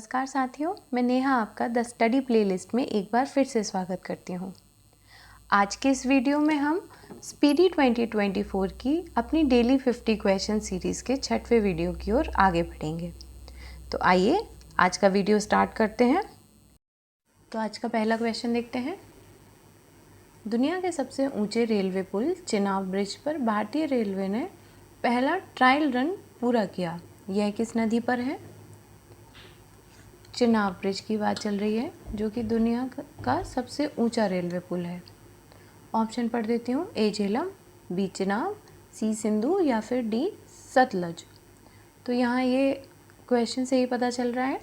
नमस्कार साथियों, मैं नेहा आपका द स्टडी प्लेलिस्ट में एक बार फिर से स्वागत करती हूँ। आज के इस वीडियो में हम स्पीडी 2024 की अपनी डेली 50 क्वेश्चन सीरीज़ के 6वें वीडियो की ओर आगे बढ़ेंगे। तो आइए आज का वीडियो स्टार्ट करते हैं। तो आज का पहला क्वेश्चन देखते हैं। दुनिया के सबसे ऊंचे रेलवे पुल चेनाब ब्रिज पर भारतीय रेलवे ने पहला ट्रायल रन पूरा किया। यह किस नदी पर है? चेनाब ब्रिज की बात चल रही है, जो कि दुनिया का सबसे ऊंचा रेलवे पुल है। ऑप्शन पढ़ देती हूँ। ए झेलम, बी चेनाब, सी सिंधु या फिर डी सतलज। तो यहाँ ये क्वेश्चन से ही पता चल रहा है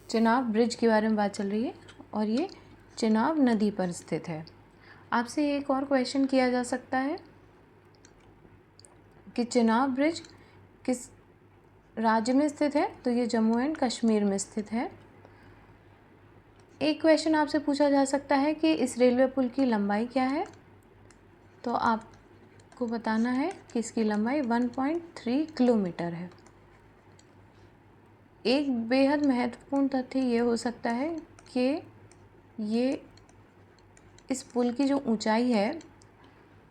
चेनाब ब्रिज के बारे में बात चल रही है और ये चेनाब नदी पर स्थित है। आपसे एक और क्वेश्चन किया जा सकता है कि चेनाब ब्रिज किस राज्य में स्थित है? तो ये जम्मू एंड कश्मीर में स्थित है। एक क्वेश्चन आपसे पूछा जा सकता है कि इस रेलवे पुल की लंबाई क्या है? तो आपको बताना है कि इसकी लंबाई 1.3 किलोमीटर है। एक बेहद महत्वपूर्ण तथ्य ये हो सकता है कि ये इस पुल की जो ऊंचाई है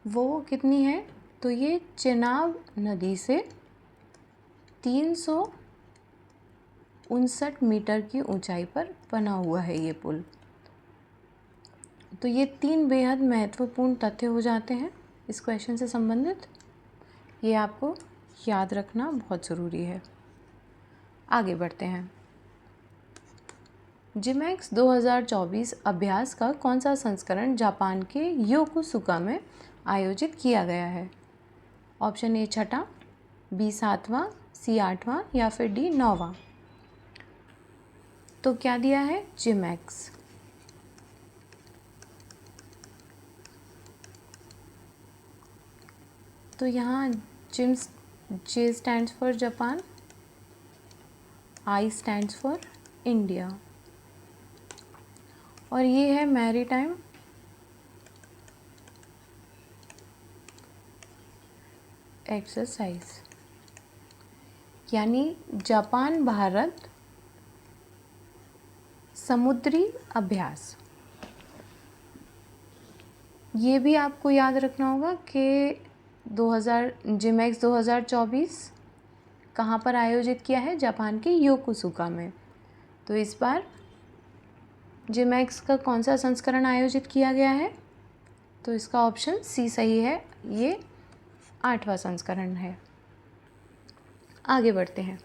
वो कितनी है? तो ये चेनाब नदी से 359 मीटर की ऊंचाई पर बना हुआ है ये पुल। तो ये 3 बेहद महत्वपूर्ण तथ्य हो जाते हैं इस क्वेश्चन से संबंधित। ये आपको याद रखना बहुत ज़रूरी है। आगे बढ़ते हैं। जिमैक्स 2024 अभ्यास का कौन सा संस्करण जापान के योकोसुका में आयोजित किया गया है? ऑप्शन ए 6वां, बी 7वां, सी 8वां या फिर डी 9वां। तो क्या दिया है? जिमैक्स। तो यहाँ J stands for Japan, I stands for India और ये है मैरीटाइम एक्सरसाइज, यानी जापान भारत समुद्री अभ्यास। ये भी आपको याद रखना होगा कि जिमैक्स 2024 कहाँ पर आयोजित किया है? जापान के योकोसुका में। तो इस बार जिमैक्स का कौन सा संस्करण आयोजित किया गया है? तो इसका ऑप्शन सी सही है, ये 8वां संस्करण है। आगे बढ़ते हैं।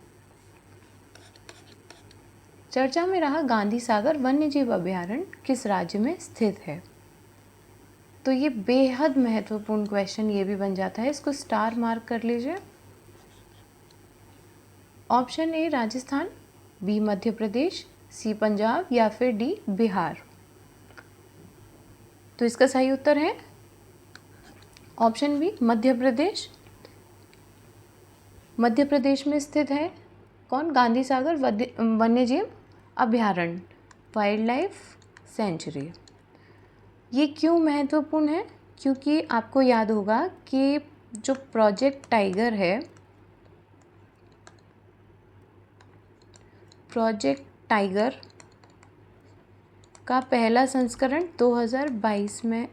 चर्चा में रहा गांधी सागर वन्यजीव अभयारण्य किस राज्य में स्थित है? तो ये बेहद महत्वपूर्ण क्वेश्चन ये भी बन जाता है, इसको स्टार मार्क कर लीजिए। Option A Rajasthan, B Madhya Pradesh, सी पंजाब या फिर डी बिहार। तो इसका सही उत्तर है ऑप्शन बी मध्य प्रदेश। मध्य प्रदेश में स्थित है कौन? गांधी सागर वन्यजीव अभयारण्य, वाइल्ड लाइफ सेंचुरी। ये क्यों महत्वपूर्ण है? क्योंकि आपको याद होगा कि जो प्रोजेक्ट टाइगर है, प्रोजेक्ट टाइगर का पहला संस्करण 2022 में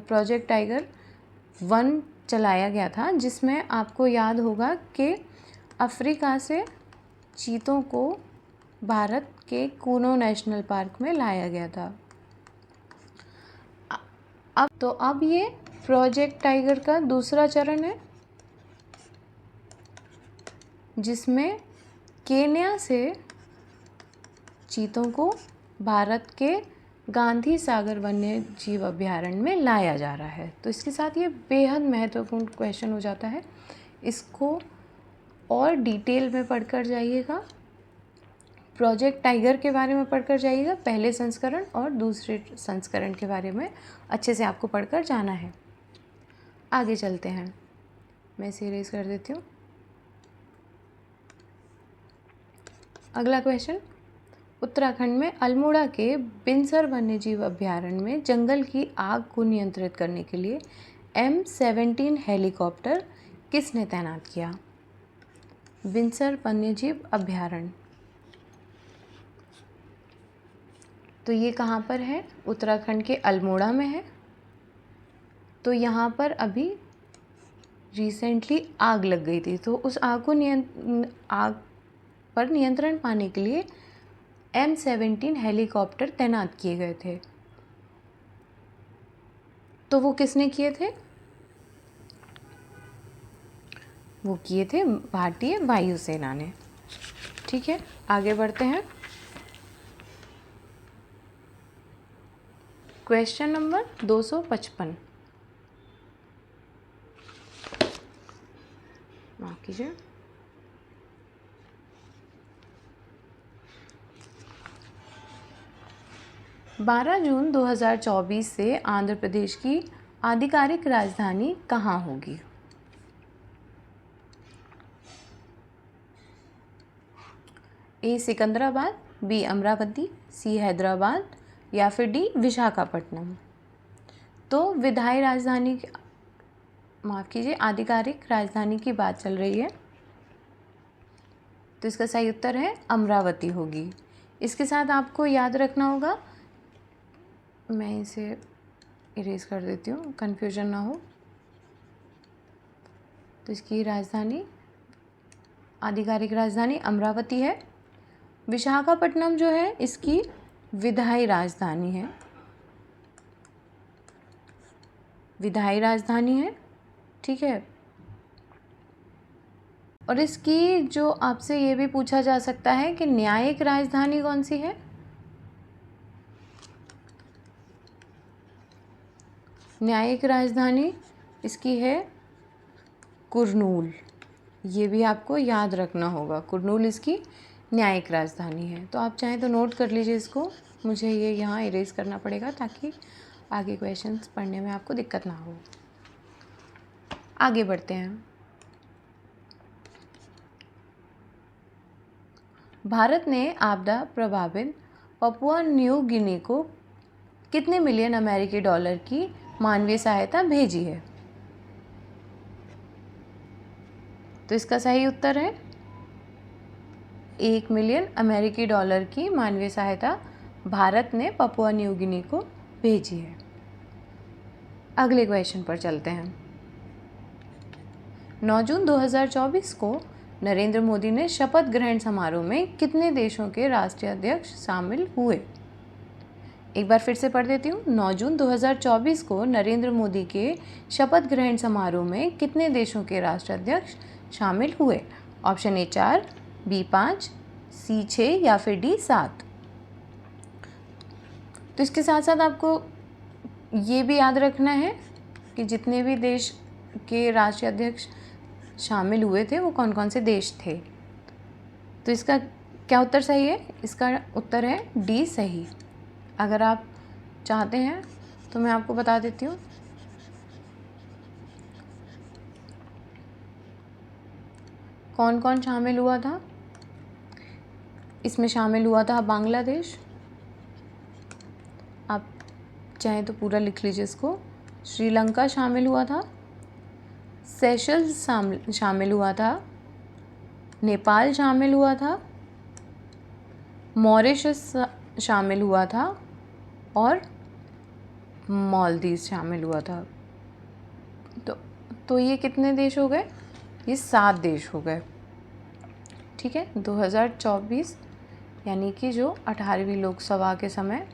प्रोजेक्ट टाइगर 1 चलाया गया था, जिसमें आपको याद होगा कि अफ्रीका से चीतों को भारत के कूनो नेशनल पार्क में लाया गया था। अब ये प्रोजेक्ट टाइगर का दूसरा चरण है, जिसमें केन्या से चीतों को भारत के गांधी सागर वन्य जीव अभयारण्य में लाया जा रहा है। तो इसके साथ ये बेहद महत्वपूर्ण क्वेश्चन हो जाता है। इसको और डिटेल में पढ़कर जाइएगा, प्रोजेक्ट टाइगर के बारे में पढ़कर जाइएगा, पहले संस्करण और दूसरे संस्करण के बारे में अच्छे से आपको पढ़कर जाना है। आगे चलते हैं, मैं इसे इरेज कर देती हूँ। अगला क्वेश्चन, उत्तराखंड में अल्मोड़ा के बिनसर वन्यजीव अभयारण्य में जंगल की आग को नियंत्रित करने के लिए M17 हेलीकॉप्टर किसने तैनात किया? बिनसर वन्यजीव अभयारण्य। तो ये कहाँ पर है? उत्तराखंड के अल्मोड़ा में है। तो यहाँ पर अभी रिसेंटली आग लग गई थी, तो उस आग पर नियंत्रण पाने के लिए M17 हेलीकॉप्टर तैनात किए गए थे। तो वो किसने किए थे? वो किए थे भारतीय वायुसेना ने। ठीक है, आगे बढ़ते हैं। Question number 255। माफ कीजिए। बारह जून 2024 से आंध्र प्रदेश की आधिकारिक राजधानी कहाँ होगी? ए सिकंदराबाद, बी अमरावती, सी हैदराबाद या फिर डी विशाखापट्टनम। तो विधायी राजधानी, माफ़ कीजिए, आधिकारिक राजधानी की बात चल रही है, तो इसका सही उत्तर है अमरावती होगी। इसके साथ आपको याद रखना होगा, मैं इसे इरेज कर देती हूँ, कन्फ्यूजन ना हो। तो इसकी राजधानी, आधिकारिक राजधानी अमरावती है। विशाखापट्टनम जो है इसकी विधायी राजधानी है, विधायी राजधानी है। ठीक है, और इसकी जो आपसे ये भी पूछा जा सकता है कि न्यायिक राजधानी कौन सी है? न्यायिक राजधानी इसकी है कुर्नूल। ये भी आपको याद रखना होगा, कुर्नूल इसकी न्यायिक राजधानी है। तो आप चाहें तो नोट कर लीजिए इसको, मुझे ये यहाँ इरेज करना पड़ेगा ताकि आगे क्वेश्चंस पढ़ने में आपको दिक्कत ना हो। आगे बढ़ते हैं। भारत ने आपदा प्रभावित पपुआ न्यू गिनी को कितने मिलियन अमेरिकी डॉलर की मानवीय सहायता भेजी है? तो इसका सही उत्तर है 1 मिलियन अमेरिकी डॉलर की मानवीय सहायता भारत ने पपुआ न्यू गिनी को भेजी है। अगले क्वेश्चन पर चलते हैं। 9 जून 2024 को नरेंद्र मोदी ने शपथ ग्रहण समारोह में कितने देशों के राष्ट्रीय अध्यक्ष शामिल हुए? एक बार फिर से पढ़ देती हूँ। 9 जून 2024 को नरेंद्र मोदी के शपथ ग्रहण समारोह में कितने देशों के राष्ट्राध्यक्ष शामिल हुए? ऑप्शन ए 4, बी 5, सी 6 या फिर डी 7। तो इसके साथ साथ आपको ये भी याद रखना है कि जितने भी देश के राष्ट्रीय अध्यक्ष शामिल हुए थे वो कौन कौन से देश थे। तो इसका क्या उत्तर सही है? इसका उत्तर है डी सही। अगर आप चाहते हैं तो मैं आपको बता देती हूँ। कौन कौन शामिल हुआ था? इसमें शामिल हुआ था बांग्लादेश, आप चाहें तो पूरा लिख लीजिए इसको। श्रीलंका शामिल हुआ था, सेशल्स शामिल हुआ था, नेपाल शामिल हुआ था, मॉरिशस शामिल हुआ था और मालदीव शामिल हुआ था। तो ये कितने देश हो गए? ये 7 देश हो गए। ठीक है, 2024 यानी कि जो 18वीं लोकसभा के समय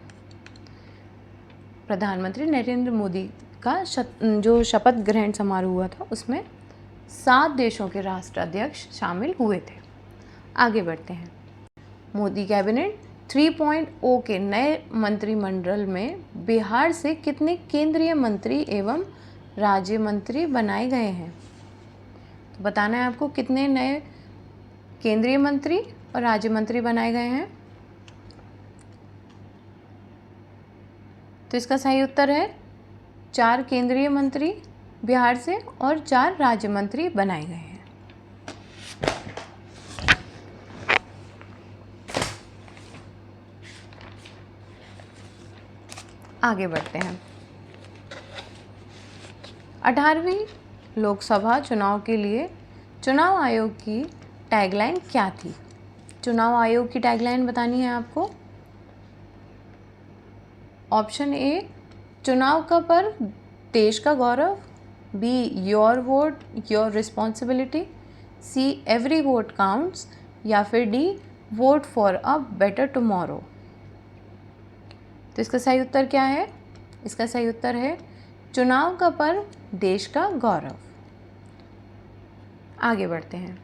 प्रधानमंत्री नरेंद्र मोदी का जो शपथ ग्रहण समारोह हुआ था उसमें 7 देशों के राष्ट्राध्यक्ष शामिल हुए थे। आगे बढ़ते हैं। मोदी कैबिनेट 3.0 के नए मंत्रिमंडल में बिहार से कितने केंद्रीय मंत्री एवं राज्य मंत्री बनाए गए हैं? तो बताना है आपको कितने नए केंद्रीय मंत्री और राज्य मंत्री बनाए गए हैं। तो इसका सही उत्तर है 4 केंद्रीय मंत्री बिहार से और 4 राज्य मंत्री बनाए गए हैं। आगे बढ़ते हैं। 18वीं लोकसभा चुनाव के लिए चुनाव आयोग की टैगलाइन क्या थी? चुनाव आयोग की टैगलाइन बतानी है आपको। ऑप्शन ए, चुनाव का पर्व देश का गौरव, B, your vote your responsibility, C, every vote counts, या फिर D, vote for a better tomorrow. तो इसका सही उत्तर क्या है? इसका सही उत्तर है चुनाव का पर्व देश का गौरव। आगे बढ़ते हैं।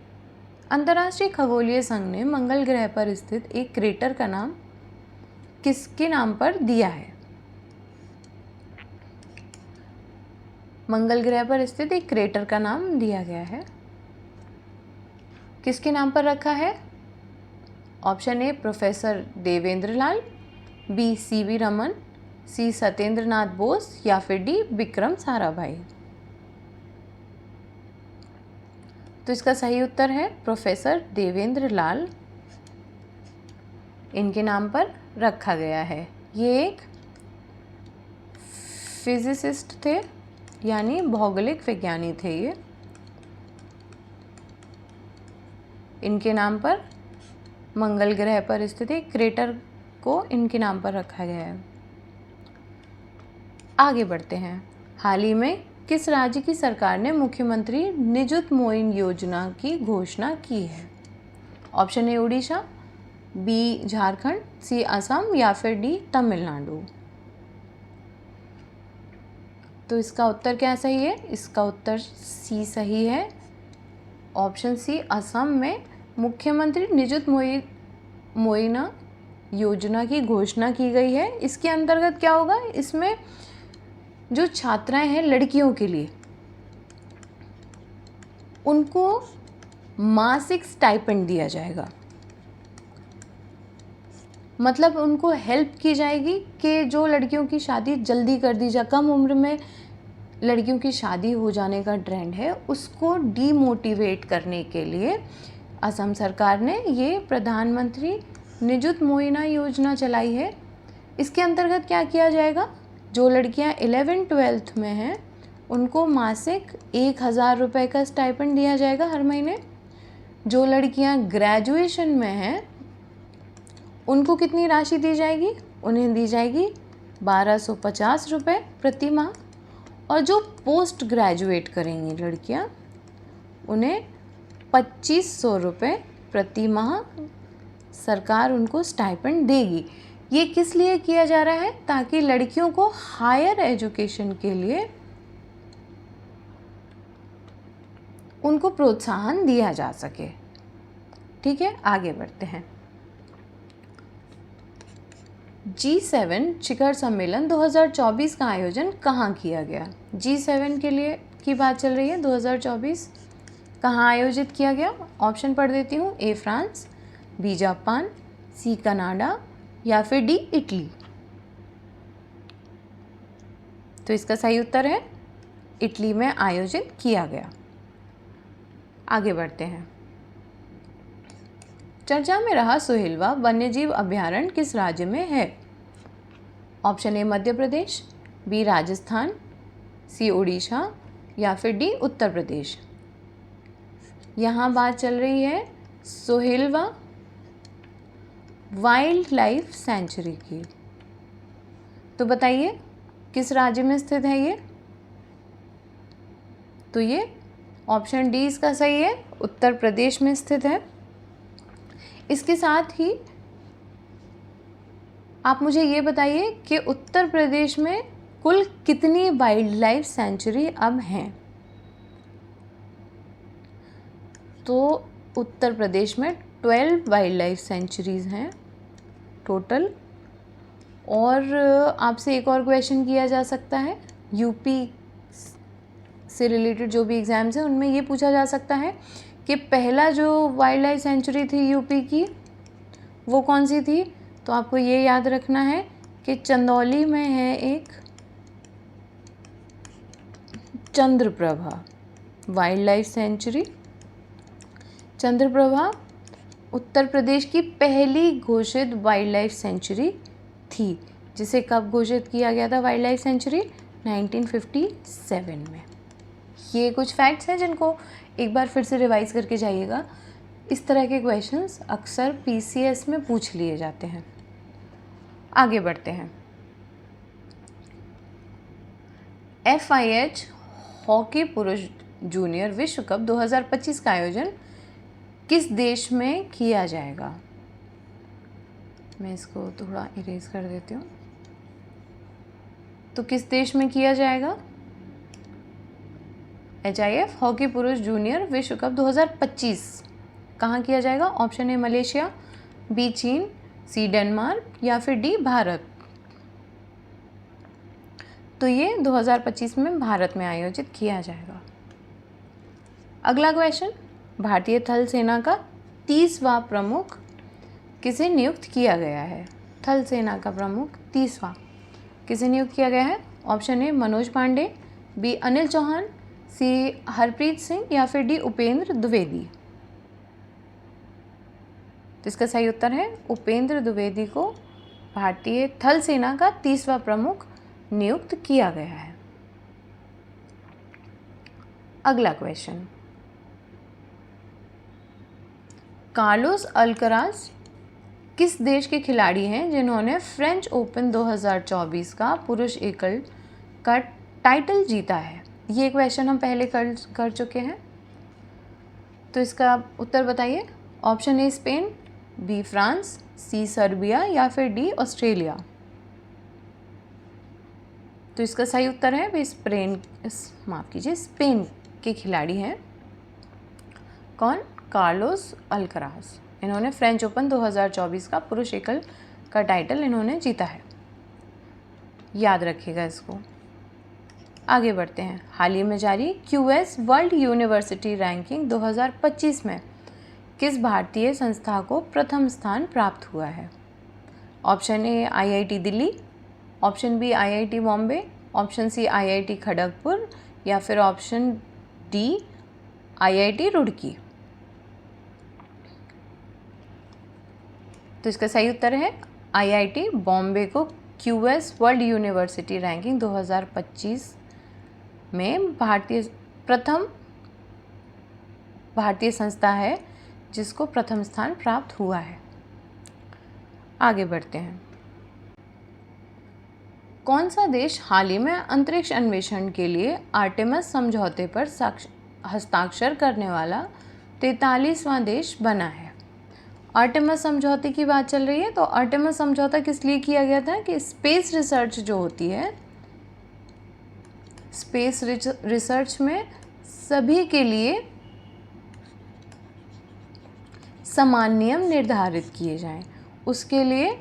अंतर्राष्ट्रीय खगोलीय संघ ने मंगल ग्रह पर स्थित एक क्रेटर का नाम किसके नाम पर दिया है? मंगल ग्रह पर स्थित एक क्रेटर का नाम दिया गया है, किसके नाम पर रखा है? Option A, professor Devendra Lal, B, CV Raman, C, Satyendra Nath Bose, या फिर डी, विक्रम साराभाई। तो इसका सही उत्तर है प्रोफेसर देवेंद्र लाल, इनके नाम पर रखा गया है। ये एक फिजिसिस्ट थे, यानी भौगोलिक विज्ञानी थे ये। इनके नाम पर मंगल ग्रह पर स्थित एक क्रेटर को इनके नाम पर रखा गया है। आगे बढ़ते हैं। हाल ही में किस राज्य की सरकार ने मुख्यमंत्री निजुत मोइन योजना की घोषणा की है? Option A, Orissa, B, Jharkhand, C, Assam, या फिर डी, तमिलनाडु। तो इसका उत्तर क्या सही है? इसका उत्तर सी सही है। ऑप्शन सी, असम में मुख्यमंत्री निजुत मोइना योजना की घोषणा की गई है। इसके अंतर्गत क्या होगा? इसमें जो छात्राएं हैं लड़कियों के लिए, उनको मासिक स्टाइपेंड दिया जाएगा। मतलब उनको हेल्प की जाएगी कि जो लड़कियों की शादी जल्दी कर दी जाए, कम उम्र में लड़कियों की शादी हो जाने का ट्रेंड है, उसको डीमोटिवेट करने के लिए असम सरकार ने ये प्रधानमंत्री निजुत मोइना योजना चलाई है। इसके अंतर्गत क्या किया जाएगा? जो लड़कियां 11th-12th में हैं उनको मासिक 1000 रुपये का स्टाइपेंड दिया जाएगा हर महीने। जो लड़कियां ग्रेजुएशन में हैं उनको कितनी राशि दी जाएगी? उन्हें दी जाएगी 1250 रुपये प्रति माह। और जो पोस्ट ग्रेजुएट करेंगी लड़कियां, उन्हें 2500 रुपये प्रति माह सरकार उनको स्टाइपेंड देगी। ये किस लिए किया जा रहा है? ताकि लड़कियों को हायर एजुकेशन के लिए उनको प्रोत्साहन दिया जा सके। ठीक है, आगे बढ़ते हैं। G7 शिखर सम्मेलन 2024 का आयोजन कहाँ किया गया? G7 के लिए की बात चल रही है। 2024 कहाँ आयोजित किया गया? ऑप्शन पढ़ देती हूँ। ए, फ्रांस, बी, जापान, सी, कनाडा, या फिर डी, इटली। तो इसका सही उत्तर है इटली में आयोजित किया गया। आगे बढ़ते हैं। चर्चा में रहा सोहेलवा वन्यजीव अभयारण्य किस राज्य में है? Option A, Madhya Pradesh, B, Rajasthan, C, Orissa, या फिर डी, उत्तर प्रदेश। यहाँ बात चल रही है सोहेलवा वाइल्ड लाइफ सेंचुरी की। तो बताइए किस राज्य में स्थित है ये? तो ये ऑप्शन डी इसका सही है, उत्तर प्रदेश में स्थित है। इसके साथ ही आप मुझे ये बताइए कि उत्तर प्रदेश में कुल कितनी वाइल्ड लाइफ सेंचुरी अब हैं? तो उत्तर प्रदेश में 12 वाइल्ड लाइफ सेंचुरीज़ हैं टोटल। और आपसे एक और क्वेश्चन किया जा सकता है, यूपी से रिलेटेड जो भी एग्ज़ाम्स हैं उनमें ये पूछा जा सकता है कि पहला जो वाइल्ड लाइफ सेंचुरी थी यूपी की वो कौन सी थी? तो आपको ये याद रखना है कि चंदौली में है एक Chandraprabha wildlife sanctuary. Chandraprabha Uttar Pradesh की पहली घोषित वाइल्ड लाइफ सेंचुरी थी, जिसे कब घोषित किया गया था वाइल्ड लाइफ सेंचुरी? 1957 में। ये कुछ फैक्ट्स हैं जिनको एक बार फिर से रिवाइज करके जाइएगा इस तरह के क्वेश्चंस अक्सर पीसीएस में पूछ लिए जाते हैं। आगे बढ़ते हैं। FIH हॉकी पुरुष जूनियर विश्व कप 2025 का आयोजन किस देश में किया जाएगा? मैं इसको थोड़ा इरेज कर देती हूँ। तो किस देश में किया जाएगा? HIF हॉकी पुरुष जूनियर विश्व कप 2025 कहाँ किया जाएगा? ऑप्शन ए मलेशिया, बी चीन, सी डेनमार्क या फिर डी भारत। तो ये 2025 में भारत में आयोजित किया जाएगा। अगला क्वेश्चन, भारतीय थल सेना का 30वां प्रमुख किसे नियुक्त किया गया है? थल सेना का प्रमुख 30वां किसे नियुक्त किया गया है? Option A Manoj Pande, B Anil Chauhan, C Harpreet Singh या फिर डी उपेंद्र द्विवेदी। तो इसका सही उत्तर है उपेंद्र द्विवेदी को भारतीय थल सेना का 30वां प्रमुख नियुक्त किया गया है। अगला क्वेश्चन, कार्लोस अल्कराज किस देश के खिलाड़ी हैं जिन्होंने फ्रेंच ओपन 2024 का पुरुष एकल का टाइटल जीता है? ये क्वेश्चन हम पहले कर चुके हैं। तो इसका उत्तर बताइए। Option A Spain, B France, C Serbia या फिर डी ऑस्ट्रेलिया। तो इसका सही उत्तर है वे स्पेन के खिलाड़ी हैं। कौन? Carlos Alcaraz. इन्होंने फ्रेंच ओपन 2024 का पुरुष एकल का टाइटल इन्होंने जीता है, याद रखिएगा इसको। आगे बढ़ते हैं। हाल ही में जारी QS वर्ल्ड यूनिवर्सिटी रैंकिंग 2025 में किस भारतीय संस्था को प्रथम स्थान प्राप्त हुआ है? Option A IIT Delhi, option B IIT Bombay, option C IIT Kharagpur या फिर ऑप्शन डी IIT रुड़की। तो इसका सही उत्तर है IIT बॉम्बे को QS वर्ल्ड यूनिवर्सिटी रैंकिंग 2025 में प्रथम भारतीय संस्था है जिसको प्रथम स्थान प्राप्त हुआ है। आगे बढ़ते हैं। कौन सा देश हाल ही में अंतरिक्ष अन्वेषण के लिए आर्टेमिस समझौते पर हस्ताक्षर करने वाला 43वां देश बना है? आर्टेमिस समझौते की बात चल रही है। तो आर्टेमिस समझौता किस लिए किया गया था कि स्पेस रिसर्च जो होती है, स्पेस रिसर्च में सभी के लिए समान नियम निर्धारित किए जाएं, उसके लिए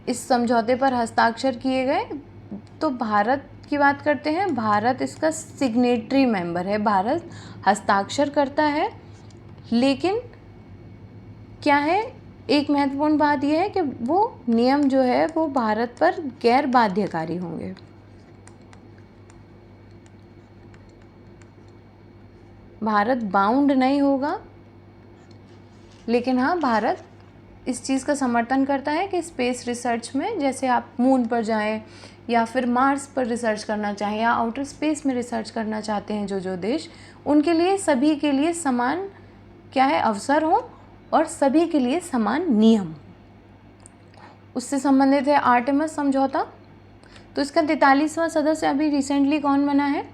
इस समझौते पर हस्ताक्षर किए गए। तो भारत की बात करते हैं। भारत इसका सिग्नेटरी मेंबर है, भारत हस्ताक्षर करता है। लेकिन क्या है, एक महत्वपूर्ण बात यह है कि वो नियम जो है वो भारत पर गैर बाध्यकारी होंगे। भारत बाउंड नहीं होगा, लेकिन हाँ, भारत इस चीज़ का समर्थन करता है कि स्पेस रिसर्च में, जैसे आप मून पर जाएं या फिर मार्स पर रिसर्च करना चाहें या आउटर स्पेस में रिसर्च करना चाहते हैं जो देश, उनके लिए सभी के लिए समान क्या है अवसर हो और सभी के लिए समान नियम। उससे संबंधित है आर्टेमिस समझौता। तो इसका 43वां सदस्य अभी रिसेंटली कौन बना है?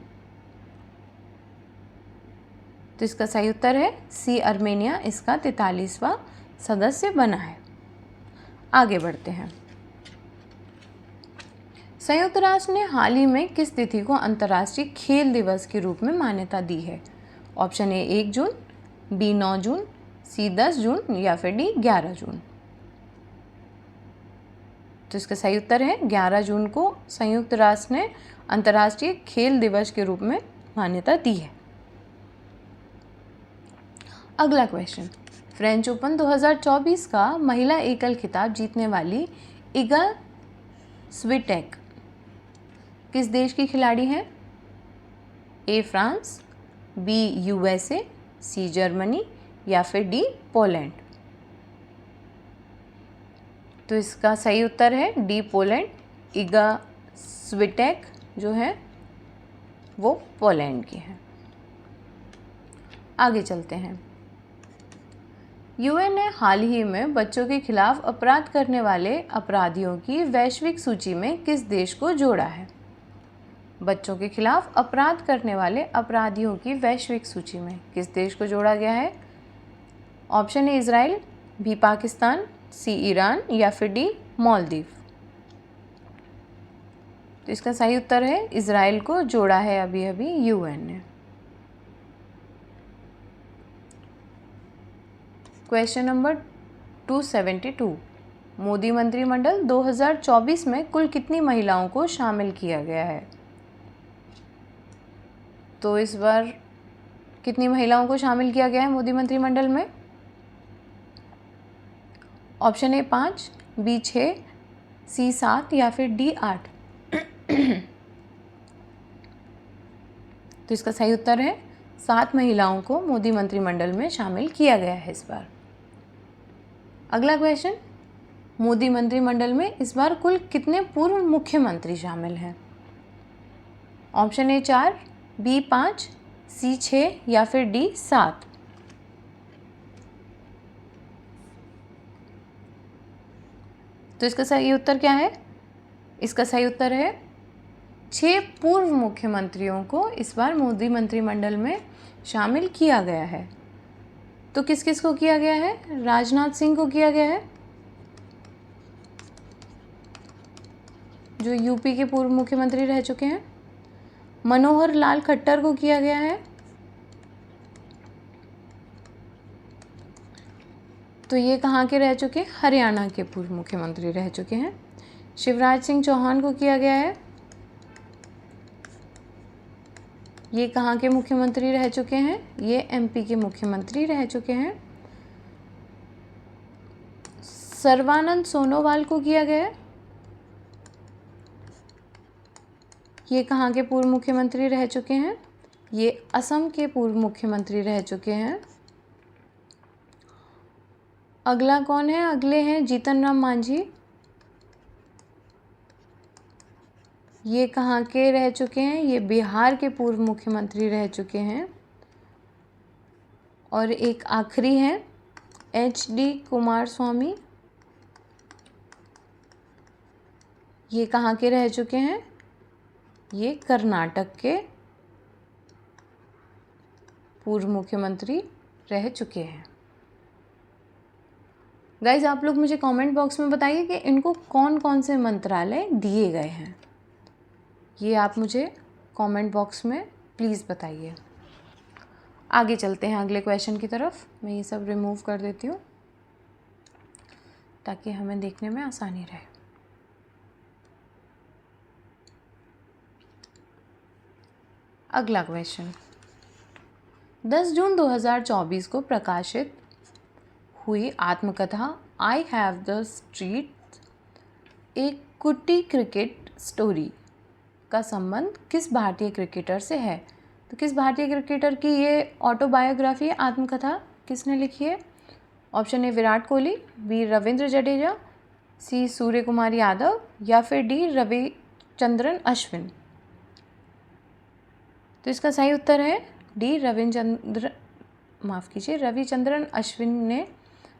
तो इसका सही उत्तर है सी आर्मेनिया इसका 43वां सदस्य बना है। आगे बढ़ते हैं। संयुक्त राष्ट्र ने हाल ही में किस तिथि को अंतर्राष्ट्रीय खेल दिवस के रूप में मान्यता दी है? ऑप्शन ए 1 जून, बी 9 जून, सी 10 जून या फिर डी 11 जून। तो इसका सही उत्तर है 11 जून को संयुक्त राष्ट्र ने अंतर्राष्ट्रीय खेल दिवस के रूप में मान्यता दी है। अगला क्वेश्चन, फ्रेंच ओपन 2024 का महिला एकल खिताब जीतने वाली इगा स्विटेक किस देश की खिलाड़ी हैं? A France, B USA, C Germany या फिर डी पोलैंड। तो इसका सही उत्तर है डी पोलैंड। इगा स्विटेक जो है वो पोलैंड की है। आगे चलते हैं। यूएन ने हाल ही में बच्चों के खिलाफ अपराध करने वाले अपराधियों की वैश्विक सूची में किस देश को जोड़ा है? बच्चों के खिलाफ अपराध करने वाले अपराधियों की वैश्विक सूची में किस देश को जोड़ा गया है? Option A Israel, B Pakistan, C Iran या फिर डी मालदीव। तो इसका सही उत्तर है इजराइल को जोड़ा है अभी अभी यूएन ने। क्वेश्चन नंबर 272, मोदी मंत्रिमंडल 2024 में कुल कितनी महिलाओं को शामिल किया गया है? तो इस बार कितनी महिलाओं को शामिल किया गया है मोदी मंत्रिमंडल में? ऑप्शन ए 5, बी 6, सी 7 या फिर डी 8। तो इसका सही उत्तर है 7 महिलाओं को मोदी मंत्रिमंडल में शामिल किया गया है इस बार। अगला क्वेश्चन, मोदी मंत्रिमंडल में इस बार कुल कितने पूर्व मुख्यमंत्री शामिल हैं? ऑप्शन ए 4, बी 5, सी 6 या फिर डी 7। तो इसका सही उत्तर क्या है? इसका सही उत्तर है 6 पूर्व मुख्यमंत्रियों को इस बार मोदी मंत्रिमंडल में शामिल किया गया है। तो किस किस को किया गया है? राजनाथ सिंह को किया गया है, जो यूपी के पूर्व मुख्यमंत्री रह चुके हैं। मनोहर लाल खट्टर को किया गया है, तो ये कहाँ के रह चुके हैं? हरियाणा के पूर्व मुख्यमंत्री रह चुके हैं। शिवराज सिंह चौहान को किया गया है, ये कहाँ के मुख्यमंत्री रह चुके हैं? ये एमपी के मुख्यमंत्री रह चुके हैं। सर्बानंद सोनोवाल को किया गया है, ये कहाँ के पूर्व मुख्यमंत्री रह चुके हैं? ये असम के पूर्व मुख्यमंत्री रह चुके हैं। अगला कौन है? अगले हैं जीतन राम मांझी, ये कहाँ के रह चुके हैं? ये बिहार के पूर्व मुख्यमंत्री रह चुके हैं। और एक आखिरी है एचडी कुमारस्वामी, ये कहाँ के रह चुके हैं? ये कर्नाटक के पूर्व मुख्यमंत्री रह चुके हैं। गाइज, आप लोग मुझे कमेंट बॉक्स में बताइए कि इनको कौन कौन से मंत्रालय दिए गए हैं, ये आप मुझे कमेंट बॉक्स में प्लीज़ बताइए। आगे चलते हैं अगले क्वेश्चन की तरफ। मैं ये सब रिमूव कर देती हूँ ताकि हमें देखने में आसानी रहे। अगला क्वेश्चन, 10 जून 2024 को प्रकाशित हुई आत्मकथा आई हैव द स्ट्रीट एक कुट्टी क्रिकेट स्टोरी का संबंध किस भारतीय क्रिकेटर से है? तो किस भारतीय क्रिकेटर की ये ऑटोबायोग्राफी आत्मकथा किसने लिखी है? Option A Virat Kohli, B Ravindra Jadeja, C Surya Kumar Yadav या फिर डी रविचंद्रन अश्विन। तो इसका सही उत्तर है डी रविचंद्रन अश्विन ने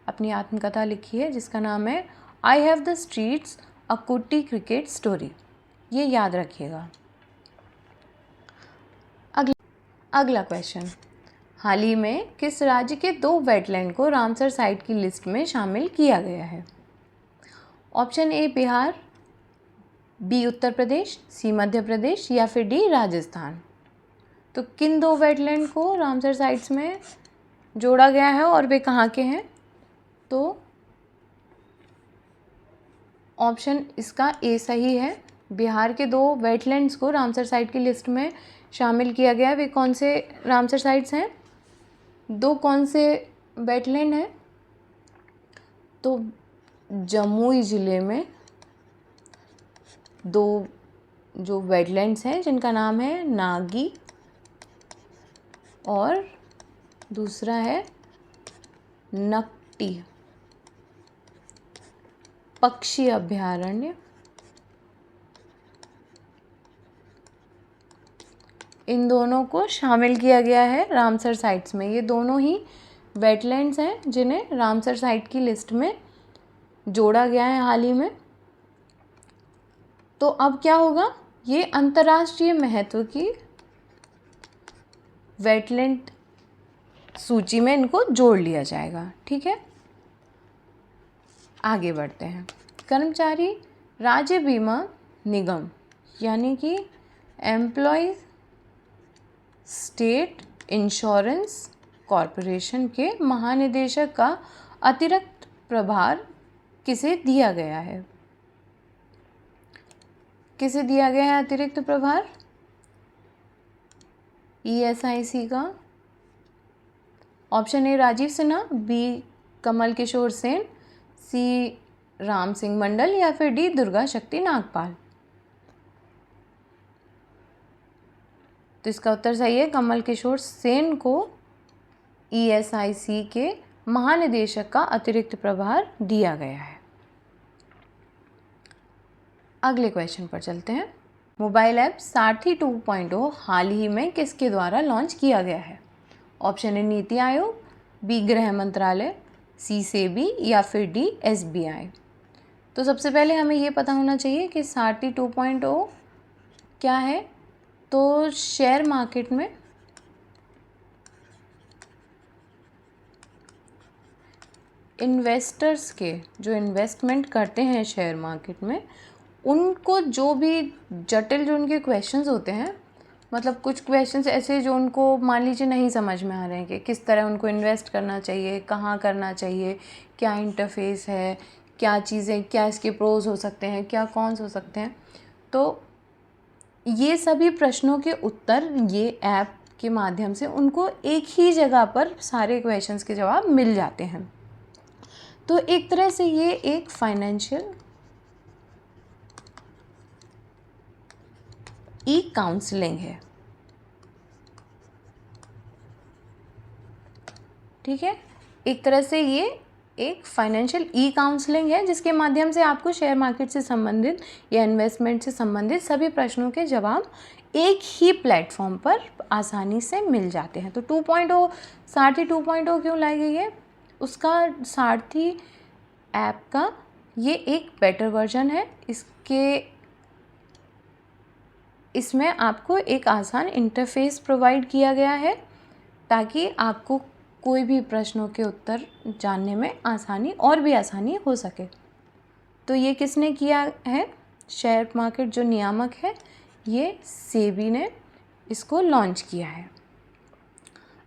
अपनी आत्मकथा लिखी है, जिसका नाम है आई हैव द स्ट्रीट्स अ कुट्टी क्रिकेट स्टोरी। ये याद रखिएगा। अगला क्वेश्चन, हाल ही में किस राज्य के 2 वेटलैंड को रामसर साइट की लिस्ट में शामिल किया गया है? ऑप्शन ए बिहार, बी उत्तर प्रदेश, सी मध्य प्रदेश या फिर डी राजस्थान। तो किन 2 वेटलैंड को रामसर साइट्स में जोड़ा गया है और वे कहाँ के हैं? तो ऑप्शन इसका ए सही है। बिहार के 2 वेटलैंड्स को रामसर साइट की लिस्ट में शामिल किया गया है। वे कौन से रामसर साइट्स हैं? 2 कौन से वेटलैंड हैं? तो जमुई ज़िले में 2 जो वेटलैंड्स हैं जिनका नाम है नागी और दूसरा है नकटी पक्षी अभयारण्य। इन दोनों को शामिल किया गया है रामसर साइट्स में। ये दोनों ही वेटलैंड्स हैं जिन्हें रामसर साइट की लिस्ट में जोड़ा गया है हाल ही में। तो अब क्या होगा, ये अंतर्राष्ट्रीय महत्व की वेटलैंड सूची में इनको जोड़ लिया जाएगा। ठीक है, आगे बढ़ते हैं। कर्मचारी राज्य बीमा निगम यानी कि एम्प्लॉयज़ स्टेट इंश्योरेंस कॉरपोरेशन के महानिदेशक का अतिरिक्त प्रभार किसे दिया गया है? किसे दिया गया है अतिरिक्त प्रभार? ESIC का। Option A Rajiv Sinha, B Kamal Kishore Sen, C Ram Singh Mandal या फिर डी दुर्गा शक्ति नागपाल। तो इसका उत्तर सही है, कमल किशोर सेन को ESIC के महानिदेशक का अतिरिक्त प्रभार दिया गया है। अगले क्वेश्चन पर चलते हैं। मोबाइल ऐप सारथी 2.0 हाल ही में किसके द्वारा लॉन्च किया गया है? ऑप्शन ए नीति आयोग, बी गृह मंत्रालय, सी सेबी या फिर डी SBI। तो सबसे पहले हमें ये पता होना चाहिए कि सारथी 2.0 क्या है। तो शेयर मार्केट में इन्वेस्टर्स के जो इन्वेस्टमेंट करते हैं शेयर मार्केट में, उनको जो भी जटिल जो उनके क्वेश्चंस होते हैं, मतलब कुछ क्वेश्चंस ऐसे जो उनको मान लीजिए नहीं समझ में आ रहे हैं कि किस तरह उनको इन्वेस्ट करना चाहिए, कहाँ करना चाहिए, क्या इंटरफेस है, क्या चीज़ें, क्या इसके प्रोज हो सकते हैं, क्या कॉन्स हो सकते हैं। तो ये सभी प्रश्नों के उत्तर ये ऐप के माध्यम से उनको एक ही जगह पर सारे क्वेश्चंस के जवाब मिल जाते हैं। तो एक तरह से ये एक फाइनेंशियल काउंसलिंग है। ठीक है, एक तरह से ये एक फाइनेंशियल काउंसलिंग है जिसके माध्यम से आपको शेयर मार्केट से संबंधित या इन्वेस्टमेंट से संबंधित सभी प्रश्नों के जवाब एक ही प्लेटफॉर्म पर आसानी से मिल जाते हैं। तो 2.0 सारथी 2.0 क्यों लाई गई है? उसका सारथी ऐप का ये एक बेटर वर्जन है। इसमें आपको एक आसान इंटरफेस प्रोवाइड किया गया है ताकि आपको कोई भी प्रश्नों के उत्तर जानने में और भी आसानी हो सके। तो ये किसने किया है? शेयर मार्केट जो नियामक है, ये सेबी ने इसको लॉन्च किया है।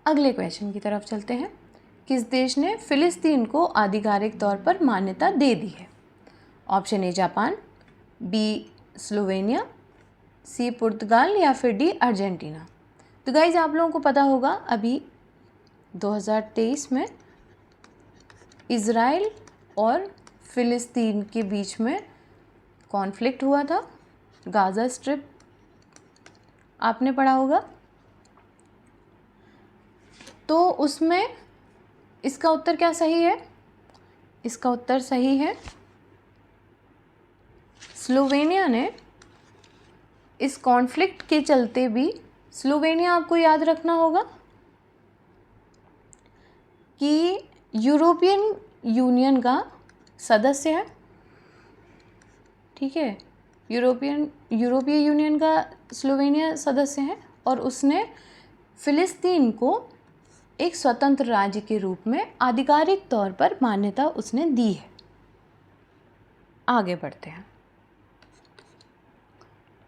अगले क्वेश्चन की तरफ चलते हैं। किस देश ने फिलिस्तीन को आधिकारिक तौर पर मान्यता दे दी है? Option A Japan, B Slovenia, C Portugal या फिर डी अर्जेंटीना। तो गाइज आप लोगों को पता होगा अभी 2023 में इज़राइल और फ़िलिस्तीन के बीच में कॉन्फ्लिक्ट हुआ था, गाज़ा स्ट्रिप, आपने पढ़ा होगा। तो उसमें इसका उत्तर क्या सही है? इसका उत्तर सही है, स्लोवेनिया ने इस कॉन्फ्लिक्ट के चलते भी, स्लोवेनिया आपको याद रखना होगा कि यूरोपियन यूनियन का सदस्य है। ठीक है, यूरोपीय यूनियन का स्लोवेनिया सदस्य है और उसने फ़िलिस्तीन को एक स्वतंत्र राज्य के रूप में आधिकारिक तौर पर मान्यता उसने दी है। आगे बढ़ते हैं।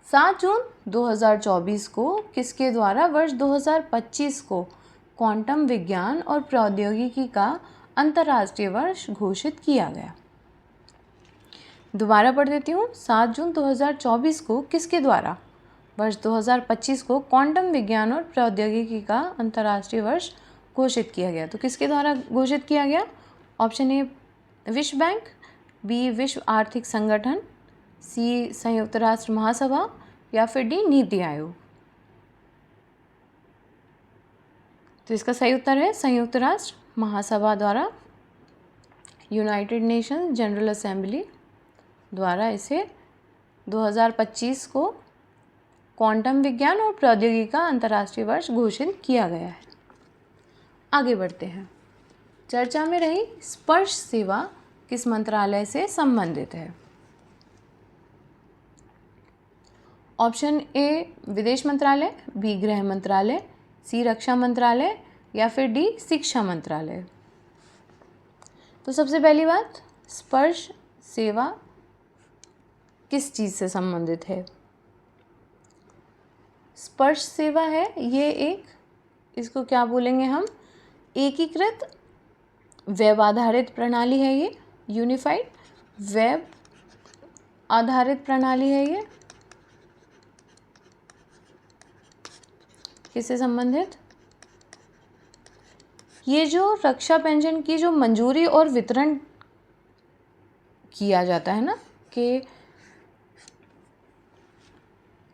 7 जून 2024 को किसके द्वारा वर्ष 2025 को क्वांटम विज्ञान और प्रौद्योगिकी का अंतर्राष्ट्रीय वर्ष घोषित किया गया? दोबारा पढ़ देती हूँ। 7 जून 2024 को किसके द्वारा वर्ष 2025 को क्वांटम विज्ञान और प्रौद्योगिकी का अंतर्राष्ट्रीय वर्ष घोषित किया गया? तो किसके द्वारा घोषित किया गया? ऑप्शन ए विश्व बैंक, बी विश्व आर्थिक संगठन, सी संयुक्त राष्ट्र महासभा या फिर डी नीति आयोग। तो इसका सही उत्तर है संयुक्त राष्ट्र महासभा द्वारा, यूनाइटेड नेशंस जनरल असेंबली द्वारा इसे 2025 को क्वांटम विज्ञान और प्रौद्योगिकी का अंतर्राष्ट्रीय वर्ष घोषित किया गया है। आगे बढ़ते हैं। चर्चा में रही स्पर्श सेवा किस मंत्रालय से संबंधित है? ऑप्शन ए विदेश मंत्रालय, बी गृह मंत्रालय, सी रक्षा मंत्रालय या फिर डी शिक्षा मंत्रालय। तो सबसे पहली बात, स्पर्श सेवा किस चीज़ से संबंधित है? स्पर्श सेवा है ये एक, इसको क्या बोलेंगे हम, एकीकृत वेब आधारित प्रणाली है ये, यूनिफाइड वेब आधारित प्रणाली है ये। किससे संबंधित? ये जो रक्षा पेंशन की जो मंजूरी और वितरण किया जाता है ना कि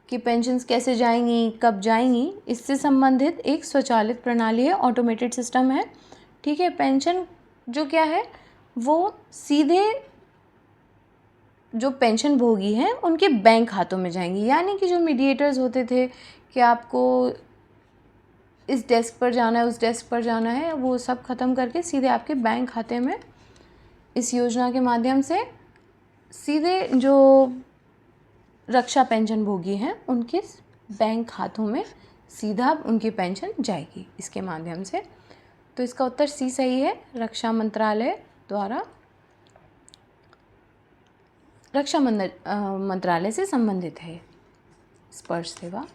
पेंशन्स कैसे जाएंगी, कब जाएंगी, इससे संबंधित एक स्वचालित प्रणाली है, ऑटोमेटेड सिस्टम है। ठीक है, पेंशन जो क्या है वो सीधे जो पेंशन भोगी हैं उनके बैंक खातों में जाएंगी, यानी कि जो मीडिएटर्स होते थे कि आपको इस डेस्क पर जाना है, उस डेस्क पर जाना है, वो सब ख़त्म करके सीधे आपके बैंक खाते में इस योजना के माध्यम से सीधे जो रक्षा पेंशन भोगी हैं उनके बैंक खातों में सीधा उनकी पेंशन जाएगी इसके माध्यम से। तो इसका उत्तर सी सही है, रक्षा मंत्रालय द्वारा रक्षा मंत्रालय से संबंधित है स्पर्श सेवा।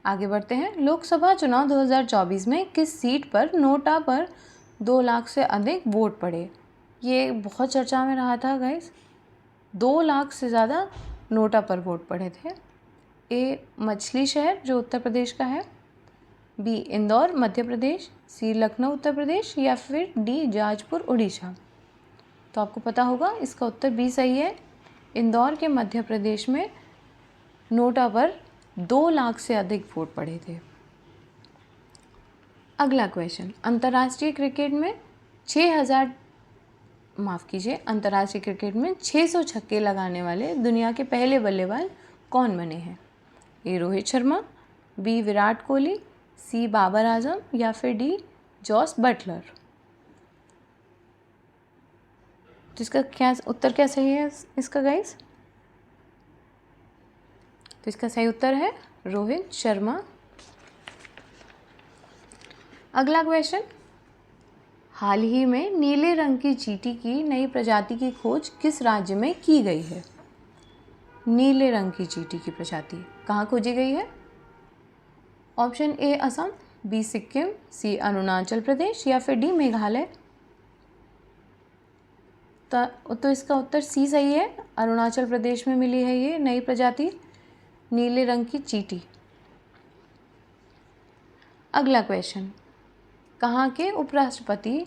आगे बढ़ते हैं। लोकसभा चुनाव 2024 में किस सीट पर नोटा पर 2 लाख से अधिक वोट पड़े? ये बहुत चर्चा में रहा था गाइस। 2 लाख से ज़्यादा नोटा पर वोट पड़े थे। ए मछली शहर जो उत्तर प्रदेश का है, बी इंदौर मध्य प्रदेश, सी लखनऊ उत्तर प्रदेश या फिर डी जाजपुर उड़ीसा। तो आपको पता होगा इसका उत्तर बी सही है, इंदौर के मध्य प्रदेश में नोटा पर 2 लाख से अधिक वोट पड़े थे। अगला क्वेश्चन, अंतर्राष्ट्रीय क्रिकेट में 600 छक्के लगाने वाले दुनिया के पहले बल्लेबाज कौन बने हैं? ए रोहित शर्मा, बी विराट कोहली, सी बाबर आजम या फिर डी जॉस बटलर। तो इसका क्या उत्तर क्या सही है इसका गाइस? तो इसका सही उत्तर है रोहित शर्मा। अगला क्वेश्चन, हाल ही में नीले रंग की चींटी की नई प्रजाति की खोज किस राज्य में की गई है? नीले रंग की चींटी की प्रजाति कहाँ खोजी गई है? Option A Assam, B Sikkim, C Arunachal Pradesh या फिर डी मेघालय। तो इसका उत्तर सी सही है, अरुणाचल प्रदेश में मिली है ये नई प्रजाति नीले रंग की चींटी। अगला क्वेश्चन, कहाँ के उपराष्ट्रपति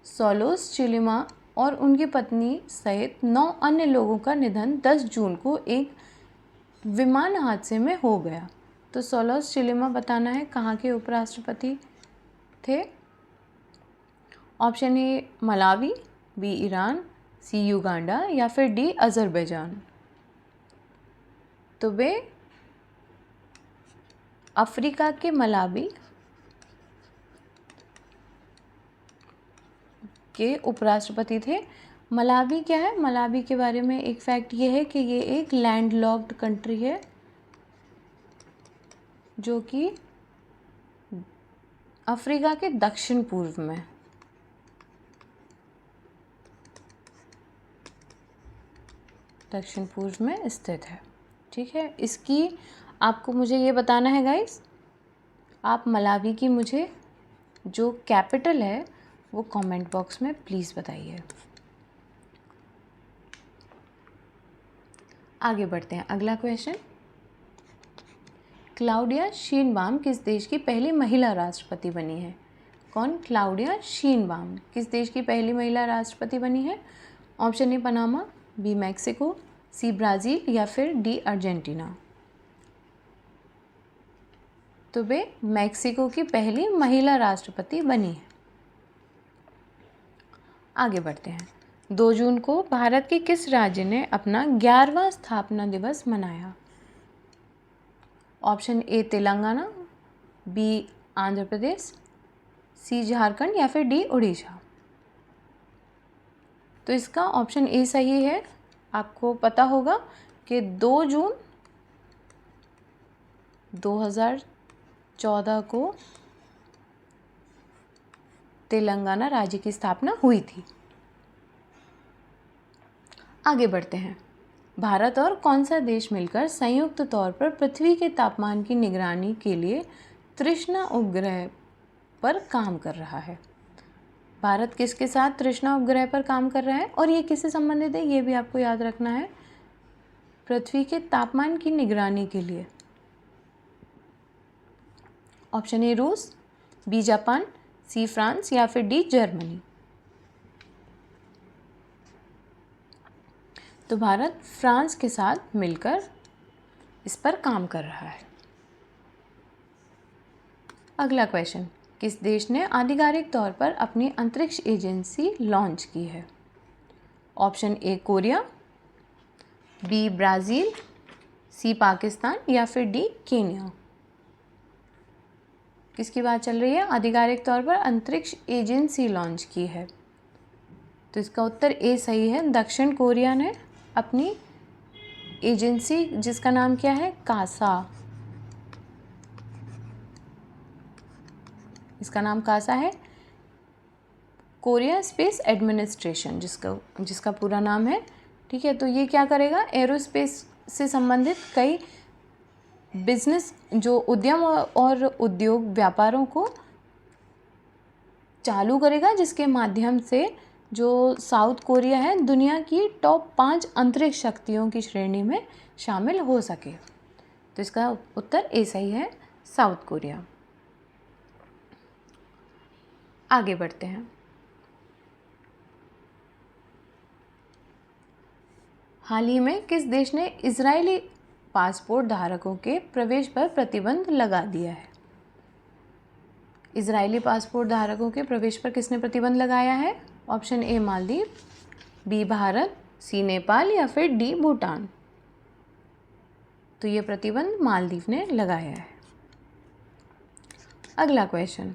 सोलोस चिलिमा और उनकी पत्नी सहित 9 अन्य लोगों का निधन 10 जून को एक विमान हादसे में हो गया? तो सोलोस चिलिमा बताना है कहाँ के उपराष्ट्रपति थे। Option A Malawi, B Iran, C Uganda या फिर डी अजरबैजान। तो वे अफ्रीका के मलावी के उपराष्ट्रपति थे। मलावी क्या है? मलावी के बारे में एक फैक्ट ये है कि ये एक लैंडलॉक्ड कंट्री है जो कि अफ्रीका के दक्षिण पूर्व में स्थित है। ठीक है, इसकी आपको मुझे ये बताना है गाइस, आप मलावी की मुझे जो कैपिटल है वो कमेंट बॉक्स में प्लीज़ बताइए। आगे बढ़ते हैं। अगला क्वेश्चन, क्लाउडिया शीनबाम किस देश की पहली महिला राष्ट्रपति बनी है? कौन? क्लाउडिया शीनबाम किस देश की पहली महिला राष्ट्रपति बनी है? Option A Panama, B Mexico, C Brazil या फिर डी अर्जेंटीना। तो वे मैक्सिको की पहली महिला राष्ट्रपति बनी है। आगे बढ़ते हैं। 2 जून को भारत के किस राज्य ने अपना 11वां स्थापना दिवस मनाया? Option A Telangana, B Andhra Pradesh, C Jharkhand या फिर डी उड़ीसा। तो इसका ऑप्शन ए सही है। आपको पता होगा कि 2 जून 2014 को तेलंगाना राज्य की स्थापना हुई थी। आगे बढ़ते हैं। भारत और कौन सा देश मिलकर संयुक्त तौर पर पृथ्वी के तापमान की निगरानी के लिए तृष्णा उपग्रह पर काम कर रहा है? भारत किसके साथ तृष्णा उपग्रह पर काम कर रहा है और ये किससे संबंधित है, ये भी आपको याद रखना है। पृथ्वी के तापमान की निगरानी के लिए। ऑप्शन ए रूस, बी जापान, सी फ्रांस या फिर डी जर्मनी। तो भारत फ्रांस के साथ मिलकर इस पर काम कर रहा है। अगला क्वेश्चन, किस देश ने आधिकारिक तौर पर अपनी अंतरिक्ष एजेंसी लॉन्च की है? Option A Korea, B Brazil, C Pakistan या फिर डी केन्या। किसकी बात चल रही है? आधिकारिक तौर पर अंतरिक्ष एजेंसी लॉन्च की है। तो इसका उत्तर ए सही है। दक्षिण कोरिया ने अपनी एजेंसी, जिसका नाम क्या है, कासा, इसका नाम कासा है, कोरिया स्पेस एडमिनिस्ट्रेशन जिसका पूरा नाम है। ठीक है, तो ये क्या करेगा? एरोस्पेस से संबंधित कई बिजनेस, जो उद्यम और उद्योग व्यापारों को चालू करेगा, जिसके माध्यम से जो साउथ कोरिया है दुनिया की टॉप 5 अंतरिक्ष शक्तियों की श्रेणी में शामिल हो सके। तो इसका उत्तर ए सही है, साउथ कोरिया। आगे बढ़ते हैं। हाल ही में किस देश ने इजरायली पासपोर्ट धारकों के प्रवेश पर प्रतिबंध लगा दिया है? इजरायली पासपोर्ट धारकों के प्रवेश पर किसने प्रतिबंध लगाया है? Option A Maldives, B Bharat, C Nepal या फिर डी भूटान। तो ये प्रतिबंध मालदीव ने लगाया है। अगला क्वेश्चन,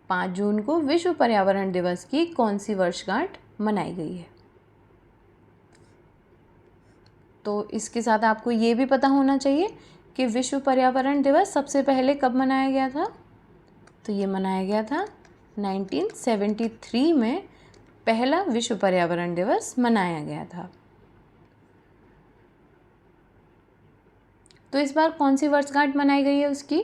5 जून को विश्व पर्यावरण दिवस की कौन सी वर्षगांठ मनाई गई है? तो इसके साथ आपको ये भी पता होना चाहिए कि विश्व पर्यावरण दिवस सबसे पहले कब मनाया गया था। तो ये मनाया गया था 1973 में, पहला विश्व पर्यावरण दिवस मनाया गया था। तो इस बार कौन सी वर्षगांठ मनाई गई है उसकी?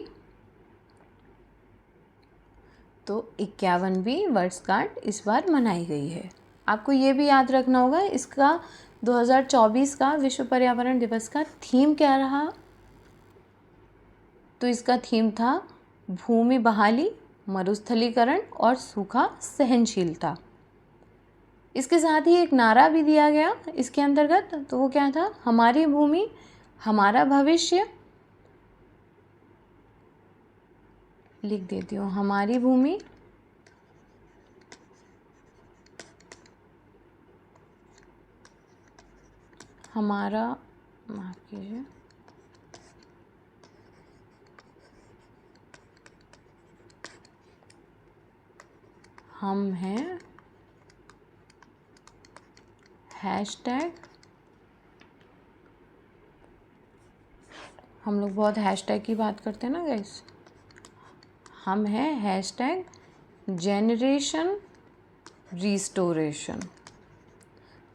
तो 51वीं वर्षगांठ इस बार मनाई गई है। आपको ये भी याद रखना होगा, इसका 2024 का विश्व पर्यावरण दिवस का थीम क्या रहा? तो इसका थीम था भूमि बहाली, मरुस्थलीकरण और सूखा सहनशीलता। इसके साथ ही एक नारा भी दिया गया इसके अंतर्गत, तो वो क्या था? हमारी भूमि हमारा भविष्य। लिख देती हूँ, हमारी भूमि हमारा, माफ कीजिए, हम हैं, हैशटैग, हम लोग बहुत हैशटैग की बात करते हैं ना गाइस, हम हैं हैशटैग जेनरेशन रिस्टोरेशन।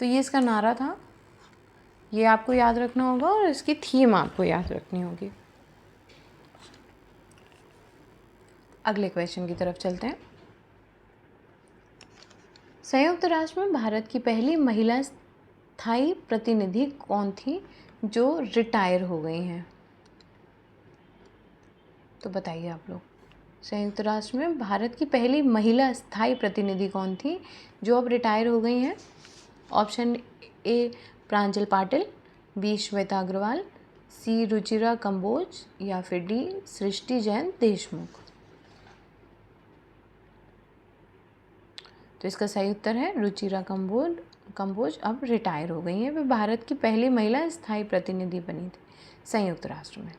तो ये इसका नारा था, ये आपको याद रखना होगा और इसकी थीम आपको याद रखनी होगी। अगले क्वेश्चन की तरफ चलते हैं। संयुक्त राष्ट्र में भारत की पहली महिला स्थायी प्रतिनिधि कौन थी जो रिटायर हो गई हैं? तो बताइए आप लोग, संयुक्त राष्ट्र में भारत की पहली महिला स्थायी प्रतिनिधि कौन थी जो अब रिटायर हो गई हैं? Option A Pranjal Patil, B Shweta Agarwal, C Ruchira Kamboj या फिर डी सृष्टि जैन देशमुख। तो इसका सही उत्तर है रुचिरा कंबोज अब रिटायर हो गई हैं। वे भारत की पहली महिला स्थायी प्रतिनिधि बनी थी संयुक्त राष्ट्र में।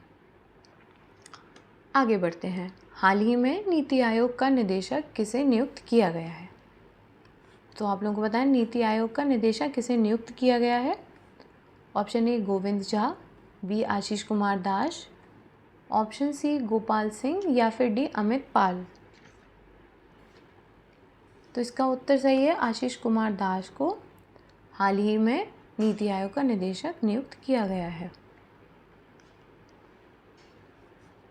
आगे बढ़ते हैं। हाल ही में नीति आयोग का निदेशक किसे नियुक्त किया गया है? तो आप लोगों को बताएं नीति आयोग का निदेशक किसे नियुक्त किया गया है। Option A Govind Jha, B Ashish Kumar Das, option C Gopal Singh या फिर डी अमित पाल। तो इसका उत्तर सही है, आशीष कुमार दास को हाल ही में नीति आयोग का निदेशक नियुक्त किया गया है।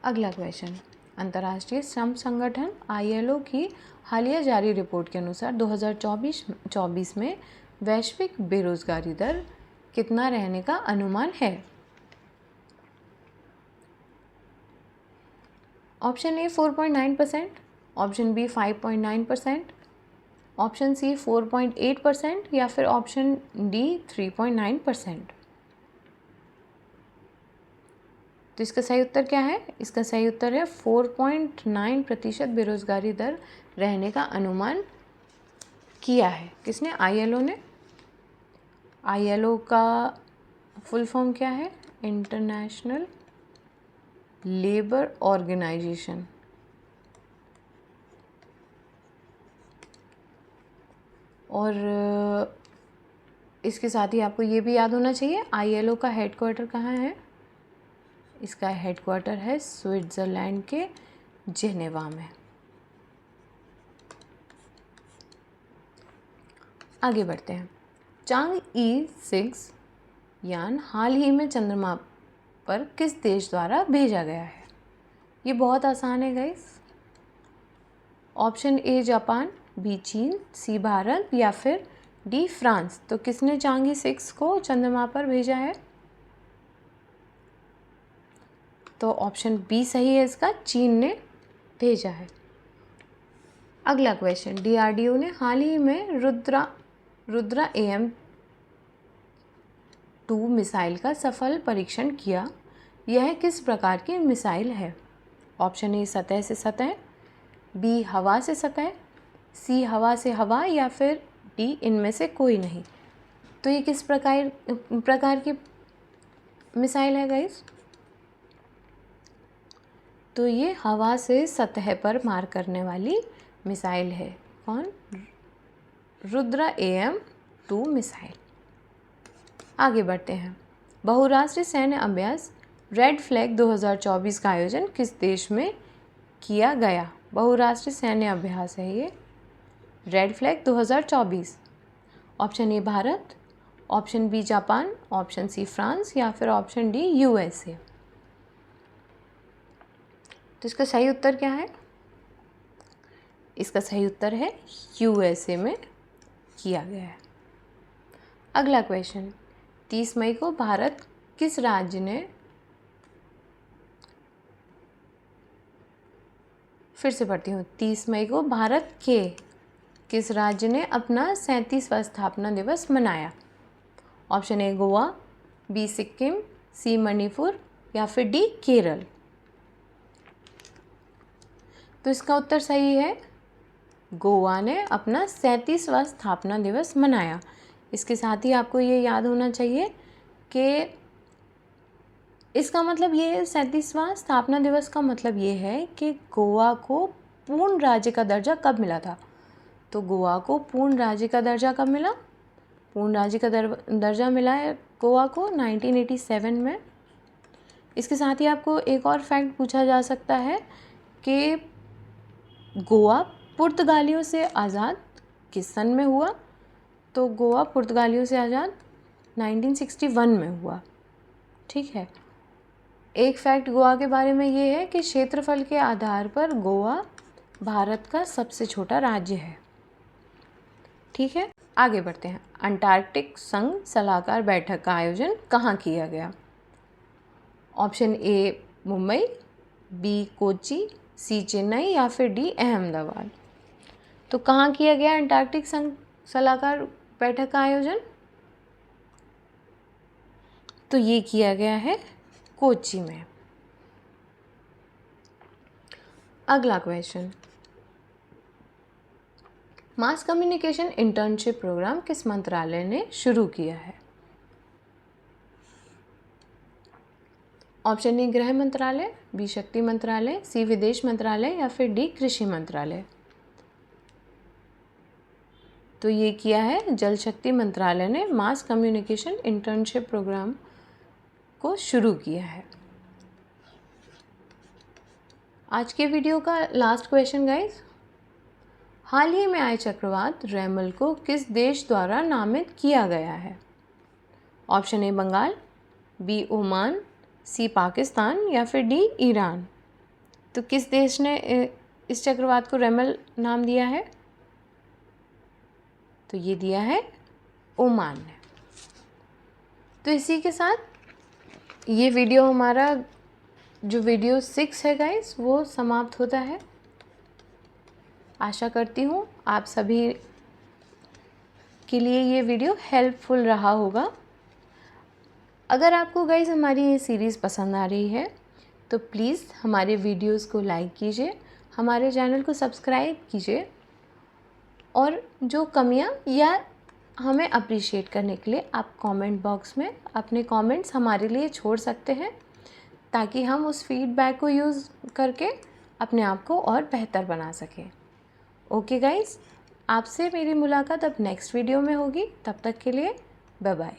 अगला क्वेश्चन, अंतर्राष्ट्रीय श्रम संगठन ILO की हालिया जारी रिपोर्ट के अनुसार 2024 में वैश्विक बेरोजगारी दर कितना रहने का अनुमान है। Option A 4.9%, option B 5.9%, option C 4.8% या फिर ऑप्शन डी 3.9%। तो इसका सही उत्तर क्या है? इसका सही उत्तर है 4.9% बेरोजगारी दर रहने का अनुमान किया है। किसने? ILO ने। ILO का फुल फॉर्म क्या है? International Labour Organization. और इसके साथ ही आपको ये भी याद होना चाहिए ILO का हेडक्वार्टर कहाँ है। इसका हेडक्वार्टर है स्विट्ज़रलैंड के जेनेवा में। आगे बढ़ते हैं। चांग-ई 6 यान हाल ही में चंद्रमा पर किस देश द्वारा भेजा गया है? ये बहुत आसान है guys. Option A Japan, B चीन, सी भारत या फिर डी फ्रांस। तो किसने चांग-ई 6 को चंद्रमा पर भेजा है? तो ऑप्शन बी सही है इसका, चीन ने भेजा है। अगला क्वेश्चन, DRDO ने हाल ही में रुद्रा AM-2 मिसाइल का सफल परीक्षण किया। यह किस प्रकार की मिसाइल है? ऑप्शन ए सतह से सतह, बी हवा से सतह, सी हवा से हवा या फिर डी इनमें से कोई नहीं। तो ये किस प्रकार की मिसाइल है गाइस? तो ये हवा से सतह पर मार करने वाली मिसाइल है। कौन? Rudra AM-2 missile. आगे बढ़ते हैं। बहुराष्ट्रीय सैन्य अभ्यास रेड फ्लैग 2024 का आयोजन किस देश में किया गया? बहुराष्ट्रीय सैन्य अभ्यास है ये red flag 2024। Option A Bharat, option B Japan, option C France या फिर ऑप्शन डी USA। तो इसका सही उत्तर क्या है? इसका सही उत्तर है USA में किया गया है। अगला क्वेश्चन, 30 मई को भारत किस राज्य ने, फिर से पढ़ती हूँ, 30 मई को भारत के किस राज्य ने अपना 37वां स्थापना दिवस मनाया? Option A Goa, B Sikkim, C Manipur या फिर डी केरल। तो इसका उत्तर सही है, गोवा ने अपना 37वां स्थापना दिवस मनाया। इसके साथ ही आपको ये याद होना चाहिए कि इसका मतलब ये 37वां स्थापना दिवस का मतलब ये है कि गोवा को पूर्ण राज्य का दर्जा कब मिला था। तो गोवा को पूर्ण राज्य का दर्जा कब मिला? पूर्ण राज्य का दर्जा मिला है गोवा को 1987 में। इसके साथ ही आपको एक और फैक्ट पूछा जा सकता है कि गोवा पुर्तगालियों से आज़ाद किस सन में हुआ? तो गोवा पुर्तगालियों से आज़ाद 1961 में हुआ। ठीक है। एक फैक्ट गोवा के बारे में ये है कि क्षेत्रफल के आधार पर गोवा भारत का सबसे छोटा राज्य है। ठीक है, आगे बढ़ते हैं। अंटार्कटिक संघ सलाहकार बैठक का आयोजन कहाँ किया गया? Option A Mumbai, B Kochi, C Chennai या फिर डी अहमदाबाद। तो कहाँ किया गया अंटार्कटिक संघ सलाहकार बैठक का आयोजन? तो ये किया गया है कोच्चि में। अगला question, mass communication internship programme किस मंत्रालय ने शुरू किया है? ऑप्शन ए गृह मंत्रालय, बी शक्ति मंत्रालय, सी विदेश मंत्रालय या फिर डी कृषि मंत्रालय। तो ये किया है जल शक्ति मंत्रालय ने मास कम्युनिकेशन इंटर्नशिप प्रोग्राम को शुरू किया है। आज के वीडियो का लास्ट क्वेश्चन गाइस, हाल ही में आए चक्रवात रेमल को किस देश द्वारा नामित किया गया है? Option A Bengal, B Oman, C Pakistan या फिर डी ईरान। तो किस देश ने इस चक्रवात को रेमल नाम दिया है? तो ये दिया है ओमान ने। तो इसी के साथ ये वीडियो हमारा जो वीडियो 6 है गाइस वो समाप्त होता है। आशा करती हूँ आप सभी के लिए ये वीडियो हेल्पफुल रहा होगा। अगर आपको गाइस हमारी ये सीरीज़ पसंद आ रही है तो प्लीज़ हमारे वीडियोस को लाइक कीजिए, हमारे चैनल को सब्सक्राइब कीजिए और जो कमियाँ या हमें अप्रिशिएट करने के लिए आप कमेंट बॉक्स में अपने कमेंट्स हमारे लिए छोड़ सकते हैं, ताकि हम उस फीडबैक को यूज़ करके अपने आप को और बेहतर बना सकें। ओके गाइस, आपसे मेरी मुलाकात अब नेक्स्ट वीडियो में होगी। तब तक के लिए बाय बाय।